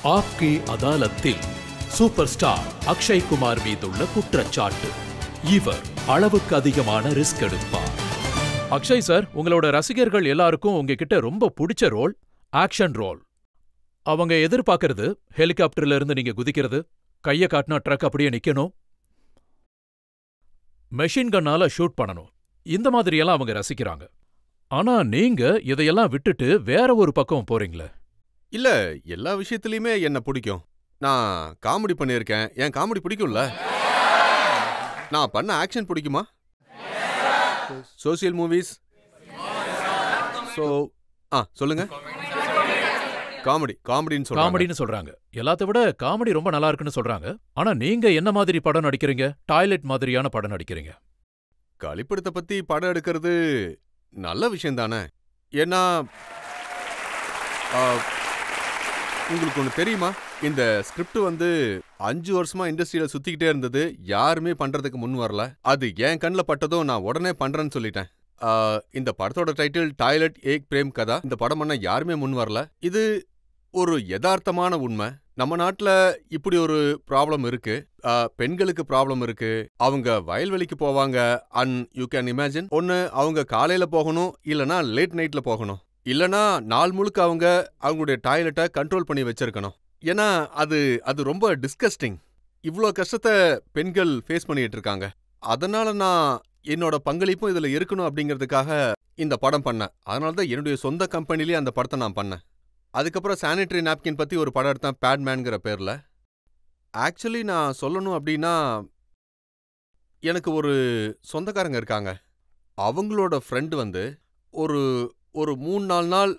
ஆப்கி அதாலத்தில் super star Akshay Kumar மீதுள்ள குற்றச்சாட்டு. இவர் அளவுக்கு அதிகமான ரிஸ்க் எடுப்பார். அக்ஷய் சார், உங்களோட ரசிகர்கள் எல்லாருக்கும் உங்ககிட்ட ரொம்ப பிடிச்ச ரோல் ஆக்ஷன் ரோல். அவங்க எதிர்பார்க்கறது ஹெலிகாப்டர்ல இருந்து நீங்க குதிக்கிறது, கைய காட்டினா ட்ரக் அப்படியே நிக்கணும், மெஷின் கன்னால ஷூட் பண்ணணும். இந்த மாதிரியெல்லாம் அவங்க ரசிக்கிறாங்க. ஆனா நீங்க இதையெல்லாம் விட்டுட்டு வேற ஒரு பக்கம் போறீங்களே. இல்ல, எல்லா விஷயத்துலயுமே என்ன பிடிக்கும். நான் காமெடி பண்ணியிருக்கேன், என் காமெடி பிடிக்கும்ல. நான் பண்ண ஆக்ஷன் பிடிக்குமா? Social movies. சொல்லுங்க. காமெடின்னு சொல்றாங்க. எல்லாத்த விட காமெடி ரொம்ப நல்லா இருக்குன்னு சொல்றாங்க. ஆனா நீங்க என்ன மாதிரி படம் நடிக்கிறீங்க? டாய்லெட் மாதிரியான படம் நடிக்கிறீங்க. கழிப்பிடத்தை பத்தி படம் எடுக்கிறது நல்ல விஷயம் தானே. ஏன்னா உங்களுக்கு ஒன்று தெரியுமா, இந்த ஸ்கிரிப்ட் 5 வருஷமா இண்டஸ்ட்ரியில சுத்திக்கிட்டே இருந்தது. யாருமே பண்றதுக்கு முன் வரல. அது என் கண்ணில் பட்டதும் நான் உடனே பண்றேன்னு சொல்லிட்டேன். இந்த படத்தோட டைட்டில் டாய்லெட் ஏக் பிரேம் கதா. இந்த படம் பண்ண யாருமே முன் வரல. இது ஒரு யதார்த்தமான உண்மை. நம்ம நாட்டில் இப்படி ஒரு ப்ராப்ளம் இருக்கு. பெண்களுக்கு ப்ராப்ளம் இருக்கு. அவங்க வயல்வெளிக்கு போவாங்க. அண்ட் யூ கேன் இமேஜின், ஒன்று அவங்க காலையில போகணும், இல்லைனா லேட் நைட்ல போகணும், இல்லனா நாள் முழுக்க அவங்க அவங்களுடைய டாய்லெட்டை கண்ட்ரோல் பண்ணி வச்சிருக்கணும். ஏன்னா அது ரொம்ப டிஸ்கஸ்டிங். இவ்வளோ கஷ்டத்தை பெண்கள் ஃபேஸ் பண்ணிட்டு இருக்காங்க. அதனால நான் என்னோட பங்களிப்பும் இதுல இருக்கணும் அப்படிங்கிறதுக்காக இந்த படம் பண்ணேன். அதனால தான் என்னுடைய சொந்த கம்பெனிலேயே அந்த படத்தை நான் பண்ணேன். அதுக்கப்புறம் சானிட்டரி நாப்கின் பத்தி ஒரு படம் எடுத்தேன், பேட்மேன்ங்கிற பேர்ல. ஆக்சுவலி நான் சொல்லணும் அப்படின்னா, எனக்கு ஒரு சொந்தக்காரங்க இருக்காங்க. அவங்களோட ஃப்ரெண்டு ஒரு ஒரு 3-4 நாள்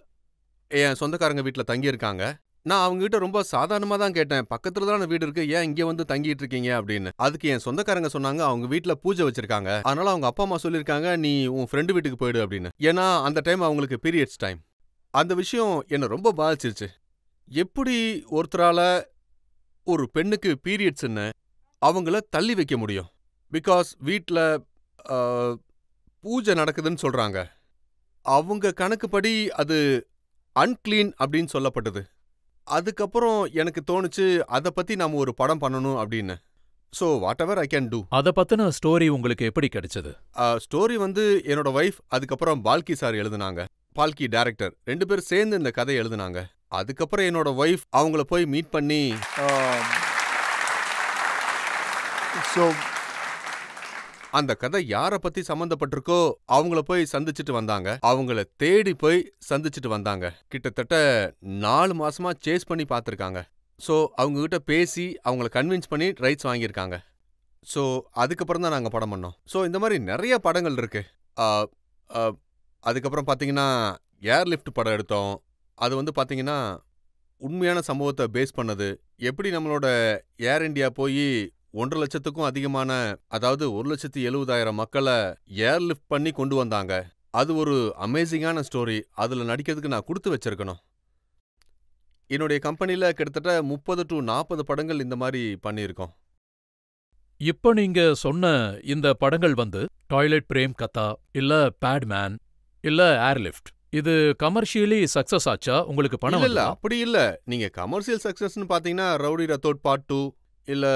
என் சொந்தக்காரங்க வீட்டில் தங்கியிருக்காங்க. நான் அவங்ககிட்ட ரொம்ப சாதாரணமாக தான் கேட்டேன், பக்கத்துல தானே வீடு இருக்கு, ஏன் இங்கே தங்கிட்டு இருக்கீங்க அப்படின்னு. அதுக்கு என் சொந்தக்காரங்க சொன்னாங்க, அவங்க வீட்டில் பூஜை வச்சிருக்காங்க, அதனால அவங்க அப்பா அம்மா சொல்லியிருக்காங்க நீ உன் ஃப்ரெண்டு வீட்டுக்கு போயிடு அப்படின்னு. ஏன்னா அந்த டைம் அவங்களுக்கு பீரியட்ஸ் டைம். அந்த விஷயம் என்னை ரொம்ப பாதிச்சிருச்சு. எப்படி ஒருத்தரால ஒரு பெண்ணுக்கு பீரியட்ஸ்ன்னு அவங்கள தள்ளி வைக்க முடியும்? பிகாஸ் வீட்டில் பூஜை நடக்குதுன்னு சொல்றாங்க. அவங்க கணக்குப்படி அது அன்கிளீன் அப்படின்னு சொல்லப்பட்டது. அதுக்கப்புறம் எனக்கு தோணுச்சு, அதை பத்தி நாம ஒரு படம் பண்ணணும் அப்படின்னு. So what ever I can do. அதை பத்தின ஸ்டோரி உங்களுக்கு எப்படி கிடைச்சது? ஸ்டோரி என்னோட ஒய்ஃப், அதுக்கப்புறம் பால்கி சார் எழுதுனாங்க. பால்கி டைரக்டர், 2 பேரும் சேர்ந்து இந்த கதை எழுதுனாங்க. அதுக்கப்புறம் என்னோட ஒய்ஃப் அவங்கள போய் மீட் பண்ணி அந்த கதை யாரை பத்தி சம்பந்தப்பட்டிருக்கோ அவங்கள போய் சந்திச்சுட்டு வந்தாங்க. அவங்கள தேடி போய் சந்திச்சுட்டு வந்தாங்க. கிட்டத்தட்ட 4 மாசமா சேஸ் பண்ணி பார்த்துருக்காங்க. ஸோ அவங்க கிட்ட பேசி அவங்கள கன்வின்ஸ் பண்ணி ரைட்ஸ் வாங்கியிருக்காங்க. ஸோ அதுக்கப்புறம் தான் நாங்கள் படம் பண்ணோம். ஸோ இந்த மாதிரி நிறைய படங்கள் இருக்கு. அதுக்கப்புறம் பார்த்தீங்கன்னா ஏர்லிஃப்ட் படம் எடுத்தோம். அது பார்த்தீங்கன்னா உண்மையான சம்பவத்தை பேஸ் பண்ணது. எப்படி நம்மளோட ஏர் இண்டியா போய் 1.5 லட்சத்துக்கும் அதிகமான, அதாவது 1,70,000 மக்களை ஏர்லிஃப்ட் பண்ணி கொண்டு வந்தாங்க. அது ஒரு அமேசிங்கான ஸ்டோரி. அதில் நடிக்கிறதுக்கு நான் கொடுத்து வச்சிருக்கணும். என்னுடைய கம்பெனியில் கிட்டத்தட்ட 30 to 40 படங்கள் இந்த மாதிரி பண்ணியிருக்கோம். இப்ப நீங்க சொன்ன இந்த படங்கள் டாய்லெட் பிரேம் கதா, இல்ல பேட்மேன், இல்ல ஏர்லிஃப்ட், இது கமர்ஷியலி சக்சஸ் ஆச்சா? உங்களுக்கு பணம் இல்ல அப்படி இல்ல. நீங்க கமர்ஷியல் சக்சஸ்னு பாத்தீங்கன்னா ரவுடி ரத்தோட் பார்ட் 2, இல்ல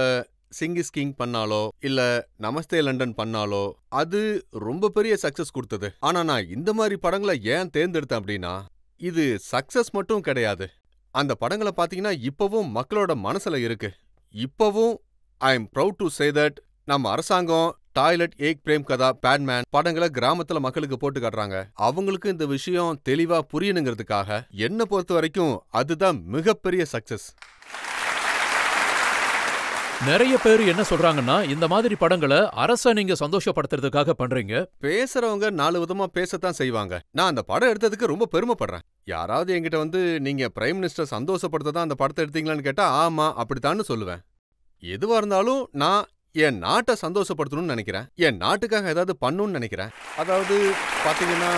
சிங்கிஸ் கிங் பண்ணாலோ, இல்ல நமஸ்தே லண்டன் பண்ணாலோ அது ரொம்ப பெரிய சக்சஸ் கொடுத்தது. ஆனா நான் இந்த மாதிரி படங்களை ஏன் தேர்ந்தெடுத்தேன் அப்படின்னா, இது சக்சஸ் மட்டும் கிடையாது. அந்த படங்களை பாத்தீங்கன்னா இப்பவும் மக்களோட மனசுல இருக்கு. இப்பவும் I am proud to say that நம்ம அரசாங்கம் டாய்லெட் ஏக் பிரேம் கதா, பேட்மேன் படங்களை கிராமத்துல மக்களுக்கு போட்டு காட்டுறாங்க. அவங்களுக்கு இந்த விஷயம் தெளிவா புரியணுங்கிறதுக்காக என்ன பொறுத்த வரைக்கும் அதுதான் மிகப்பெரிய சக்சஸ். நிறைய பேர் என்ன சொல்றாங்கன்னா, இந்த மாதிரி படங்களை அரச நீங்க சந்தோஷப்படுத்துறதுக்காக பண்றீங்க. பேசுறவங்க 4 விதமா பேசத்தான் செய்வாங்க. நான் அந்த படம் எடுத்ததுக்கு ரொம்ப பெருமைப்படுறேன். யாராவது என்கிட்ட நீங்க பிரைம் மினிஸ்டர் சந்தோஷப்படுத்த தான் அந்த படத்தை எடுத்தீங்களான்னு கேட்டா ஆமா அப்படித்தான்னு சொல்லுவேன். எதுவா இருந்தாலும் நான் என் நாட்டை சந்தோஷப்படுத்தணும்னு நினைக்கிறேன். என் நாட்டுக்காக ஏதாவது பண்ணணும்னு நினைக்கிறேன். அதாவது பாத்தீங்கன்னா,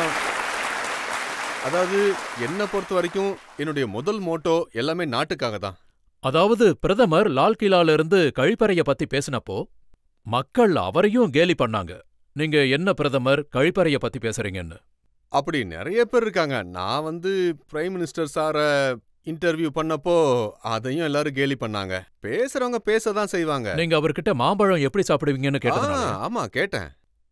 என்னை பொறுத்த வரைக்கும் என்னுடைய முதல் மோட்டோ எல்லாமே நாட்டுக்காக தான். அதாவது பிரதமர் லால் கிலால இருந்து கழிப்பறைய பத்தி பேசினப்போ மக்கள் அவரையும் கேலி பண்ணாங்க. நீங்க என்ன பிரதமர் கழிப்பறைய பத்தி பேசுறீங்கன்னு. அப்படி நிறைய பேர் இருக்காங்க. நான் பிரைம் மினிஸ்டர் சார இன்டர்வியூ பண்ணப்போ அதையும் எல்லாரும் கேலி பண்ணாங்க. பேசுறவங்க பேசதான் செய்வாங்க. நீங்க அவர்கிட்ட மாம்பழம் எப்படி சாப்பிடுவீங்கன்னு கேட்டதுனால ஆமா கேட்டேன்.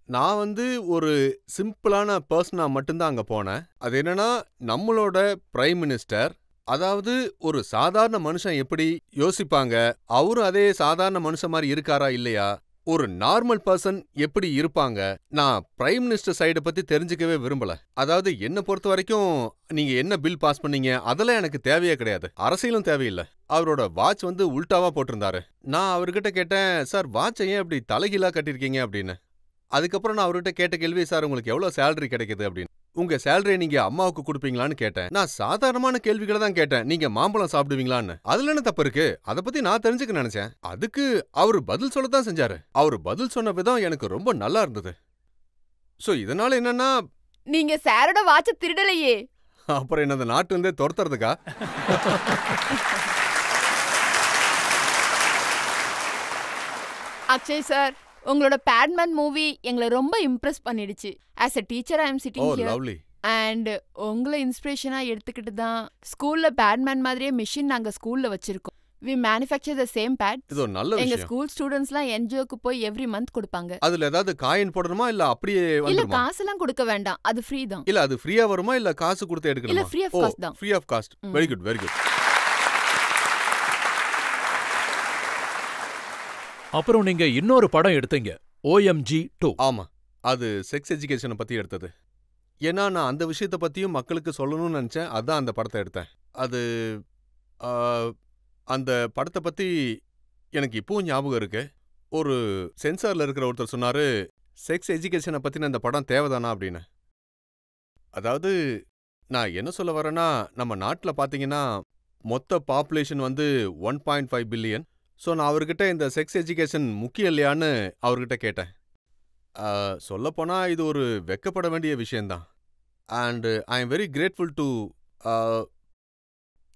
நான் வந்து ஒரு சிம்பிளான பர்சனா மட்டும்தான் அங்க போனேன். அது என்னன்னா, நம்மளோட பிரைம் மினிஸ்டர், அதாவது ஒரு சாதாரண மனுஷன் எப்படி யோசிப்பாங்க, அவரும் அதே சாதாரண மனுஷன் மாதிரி இருக்காரா இல்லையா, ஒரு நார்மல் பர்சன் எப்படி இருப்பாங்க. நான் பிரைம் மினிஸ்டர் சைட பத்தி தெரிஞ்சுக்கவே விரும்பல. அதாவது என்ன பொறுத்த வரைக்கும் நீங்க என்ன பில் பாஸ் பண்ணீங்க அதெல்லாம் எனக்கு தேவையே கிடையாது. அரசியலும் தேவையில்லை. அவரோட வாட்ச் வந்து உல்டாவா போட்டிருந்தாரு. நான் அவர்கிட்ட கேட்டேன், சார் வாட்சை ஏன் இப்படி தலைகீழா கட்டிருக்கீங்க அப்படின்னு. அதுக்கப்புறம் நான் அவர்கிட்ட கேட்ட கேள்வி, சார் உங்களுக்கு எவ்வளவு சேலரி கிடைக்குது அப்படின்னு. உங்க சேலரியை நீங்க அம்மாவுக்கு கொடுப்பீங்களான்னு கேட்டேன். நான் சாதாரணமான கேள்விகளை தான் கேட்டேன். நீங்க மாம்பழம் சாப்பிடுவீங்களான்னு. அதுல என்ன தப்பு இருக்கு? அதை பத்தி நான் தெரிஞ்சுக்க நினைச்சேன். அதுக்கு அவரு பதில் சொல்லத்தான் செஞ்சாரு. அவரு பதில் சொன்ன விதம் எனக்கு ரொம்ப நல்லா இருந்தது. சோ இதனால என்னன்னா, நீங்க சாரோட வாட்ச திருடலையே. அப்புறம் என்ன அந்த நாட்டு இருந்தே துரத்துறதுக்கா? அக்ஷய் சார், உங்களோட பேட்மேன் மூவி எங்களை ரொம்ப இம்ப்ரெஸ் பண்ணிடுச்சு. As a teacher I am sitting here. Lovely. And உங்களை இன்ஸ்பிரேஷனா எடுத்துக்கிட்டு தான் ஸ்கூல்ல பேட்மேன் மாதிரியே மிஷின் நாங்க ஸ்கூல்ல வச்சிருக்கோம். we manufacture the same pads. இது ஒரு நல்ல எங்க விஷயம். ஸ்கூல் ஸ்டூடண்ட்ஸ்லாம் என்ஜிஓக்கு போய் எவ்ரி மந்த் கொடுப்பாங்க. அதுல ஏதாவது காயின் போடணுமா இல்ல அப்படியே இல்ல வந்துருமா? காசெல்லாம் கொடுக்க வேண்டாம், அது ஃப்ரீ தான். இல்ல அது ஃப்ரீயா வருமா இல்ல காசு கொடுத்து எடுக்கணுமா? இல்ல ஃப்ரீ ஆஃப் காஸ்ட் தான். Free of cost. Very good very good. அப்புறம் நீங்க இன்னொரு படம் எடுத்தீங்க, OMG 2. ஆமா, அது செக்ஸ் எஜுகேஷனை பத்தி எடுத்தது. ஏன்னா நான் அந்த விஷயத்த பத்தியும் மக்களுக்கு சொல்லணும்னு நினைச்சேன். அதான் அந்த படத்தை எடுத்தேன். அது ஆ, அந்த படத்தை பத்தி எனக்கு இப்பவும் ஞாபகம் இருக்கு. ஒரு சென்சார்ல இருக்கிற ஒருத்தர் சொன்னாரு, செக்ஸ் எஜுகேஷனை பத்தின அந்த படம் தேவைதானா அப்படின்னு. அதாவது நான் என்ன சொல்ல வரேன்னா, நம்ம நாட்டில் பார்த்தீங்கன்னா மொத்த பாப்புலேஷன் வந்து 1.5 பில்லியன். ஸோ நான் அவர்கிட்ட இந்த செக்ஸ் எஜுகேஷன் முக்கியம் இல்லையான்னு அவர்கிட்ட கேட்டேன். சொல்லப்போனால் இது ஒரு வெக்கப்பட வேண்டிய விஷயந்தான். And I am very grateful to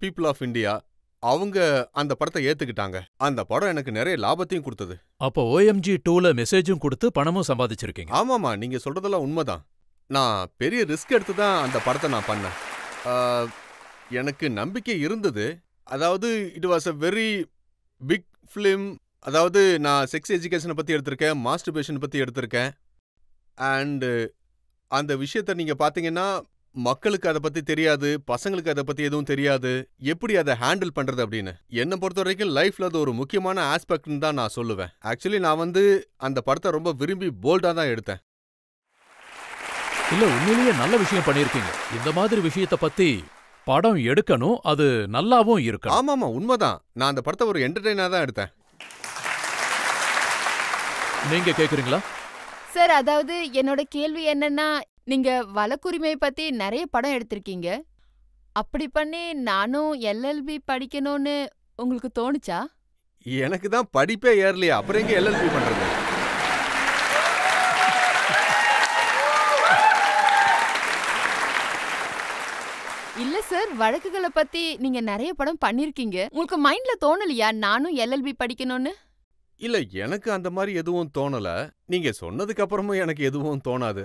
people of India. அவங்க அந்த படத்தை ஏற்றுக்கிட்டாங்க. அந்த படம் எனக்கு நிறைய லாபத்தையும் கொடுத்தது. அப்போ OMG 2ல மெசேஜும் கொடுத்து பணமும் சம்பாதிச்சிருக்கீங்க. ஆமாம்மா, நீங்கள் சொல்கிறதெல்லாம் உண்மைதான். நான் பெரிய ரிஸ்க் எடுத்து தான் அந்த படத்தை நான் பண்ணேன். எனக்கு நம்பிக்கை இருந்தது. அதாவது it was a very big film. அதாவது நான் செக்ஸ் எஜுகேஷனை பற்றி எடுத்திருக்கேன், மாஸ்டர்பேஷன் பற்றி எடுத்திருக்கேன். அண்டு அந்த விஷயத்தை நீங்கள் பார்த்தீங்கன்னா மக்களுக்கு அதை பற்றி தெரியாது, பசங்களுக்கு அதை பற்றி எதுவும் தெரியாது, எப்படி அதை ஹேண்டில் பண்ணுறது அப்படின்னு. என்னை பொறுத்த வரைக்கும் லைஃப்பில் அது ஒரு முக்கியமான ஆஸ்பெக்ட்னு தான் நான் சொல்லுவேன். ஆக்சுவலி நான் வந்து அந்த படத்தை ரொம்ப விரும்பி போல்டாக தான் எடுத்தேன். இல்ல உண்மையிலேயே நல்ல விஷயம் பண்ணிருக்கீங்க. இந்த மாதிரி விஷயத்தை பத்தி படம் எடுக்கணும், அது நல்லாவும் இருக்கணும். ஆமாமா, உண்மைதான். நான் அந்த படத்தை ஒரு என்டர்டெய்னா தான் எடுத்தேன். நீங்க கேக்குறீங்களா? சார், அதாவது என்னோட கேள்வி என்னன்னா, நீங்க வழக்குரிமை பத்தி நிறைய படம் எடுத்திருக்கீங்க. அப்படி பண்ணி நானும் LLB படிக்கணும்னு உங்களுக்கு தோணுச்சா? எனக்கு தான் படிப்பே ஏறலையா, அப்புறம் எங்க LLB பண்றது? இல்ல சார், வழக்குகளை பத்தி நீங்க நிறைய படம் பண்ணிருக்கீங்க. உங்களுக்கு மைண்ட்ல தோணலையா நானும் LLB படிக்கணும்னு? இல்ல, எனக்கு அந்த மாதிரி எதுவும் தோணல. நீங்க சொன்னதுக்கு அப்புறமும் எனக்கு எதுவும் தோணாது.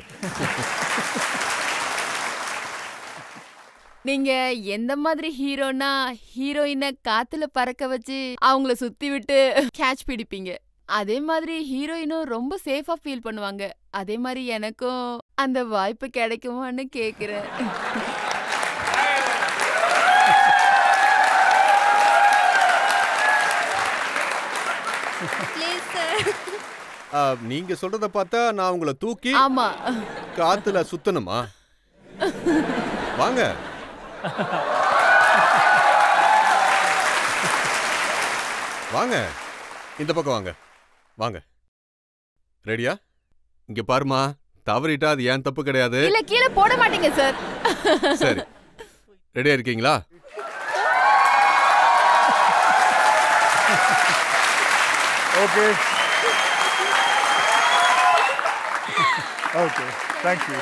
நீங்க எந்த மாதிரி ஹீரோனா, ஹீரோயினை காத்துல பறக்க வச்சு அவங்கள சுத்தி விட்டு கேட்ச் பிடிப்பீங்க. அதே மாதிரி ஹீரோயினும் ரொம்ப சேஃபா ஃபீல் பண்ணுவாங்க. அதே மாதிரி எனக்கும் அந்த வாய்ப்பு கிடைக்குமான்னு கேக்குறேன். நீங்க சொல்றத பார்த்தா நான் உங்களை தூக்கி ஆமா, காத்துல சுத்தணுமா? வாங்க. வாங்க, இந்த பக்கம் வாங்க. வாங்க. ரெடியா? இங்க பாருமா, தவறிட்டா அது ஏன் தப்பு கிடையாது. இல்ல கீழே போட மாட்டீங்க சார். சரி, ரெடியா இருக்கீங்களா? ஓகே. Okay, thank you.